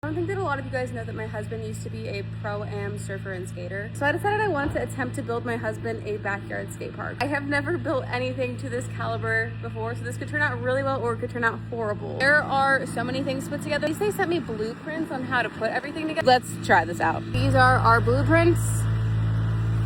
I don't think that a lot of you guys know that my husband used to be a pro-am surfer and skater. So I decided I wanted to attempt to build my husband a backyard skate park. I have never built anything to this caliber before, so this could turn out really well or it could turn out horrible. There are so many things to put together. At least they sent me blueprints on how to put everything together. Let's try this out. These are our blueprints.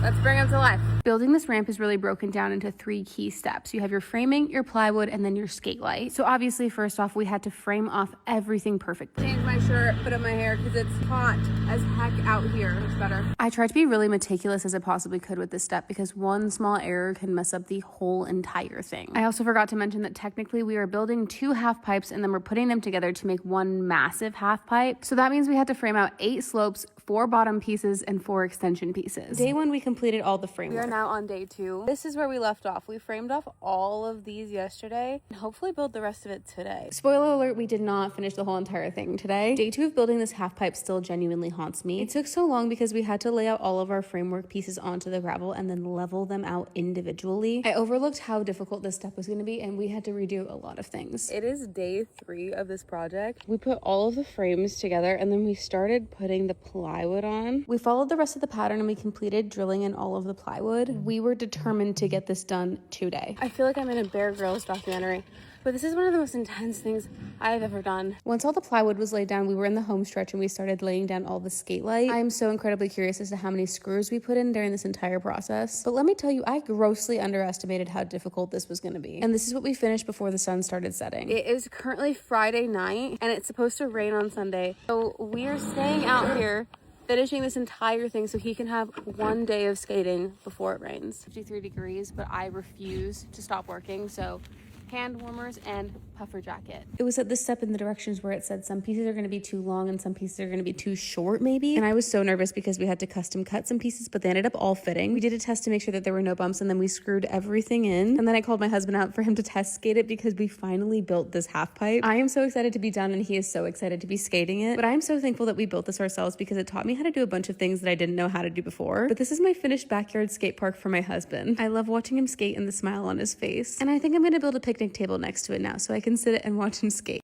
Let's bring them to life. Building this ramp is really broken down into 3 key steps. You have your framing, your plywood, and then your skate light. So obviously, first off, we had to frame off everything perfectly. Change my shirt, put up my hair because it's hot as heck out here. Looks better. I tried to be really meticulous as I possibly could with this step because one small error can mess up the whole entire thing. I also forgot to mention that technically we are building 2 half pipes and then we're putting them together to make one massive half pipe. So that means we had to frame out 8 slopes, 4 bottom pieces, and 4 extension pieces. Day 1, we completed all the framework. We are now on day 2. This is where we left off. We framed off all of these yesterday and hopefully build the rest of it today. Spoiler alert, we did not finish the whole entire thing today. Day 2 of building this half pipe still genuinely haunts me. It took so long because we had to lay out all of our framework pieces onto the gravel and then level them out individually. I overlooked how difficult this step was going to be and we had to redo a lot of things. It is day 3 of this project. We put all of the frames together and then we started putting the plywood on. We followed the rest of the pattern and we completed drilling in all of the plywood. We were determined to get this done today. I feel like I'm in a Bear Grylls documentary, but this is one of the most intense things I've ever done. Once all the plywood was laid down, we were in the home stretch and we started laying down all the skate light. I am so incredibly curious as to how many screws we put in during this entire process. But let me tell you, I grossly underestimated how difficult this was going to be. And this is what we finished before the sun started setting. It is currently Friday night and it's supposed to rain on Sunday. So we are staying out here finishing this entire thing so he can have one day of skating before it rains. 53 degrees, but I refuse to stop working, so hand warmers and puffer jacket. It was at this step in the directions where it said some pieces are going to be too long and some pieces are going to be too short maybe. And I was so nervous because we had to custom cut some pieces, but they ended up all fitting. We did a test to make sure that there were no bumps and then we screwed everything in. And then I called my husband out for him to test skate it because we finally built this half pipe. I am so excited to be done and he is so excited to be skating it. But I'm so thankful that we built this ourselves because it taught me how to do a bunch of things that I didn't know how to do before. But this is my finished backyard skate park for my husband. I love watching him skate and the smile on his face. And I think I'm going to build a picnic table next to it now so I can sit and watch him skate.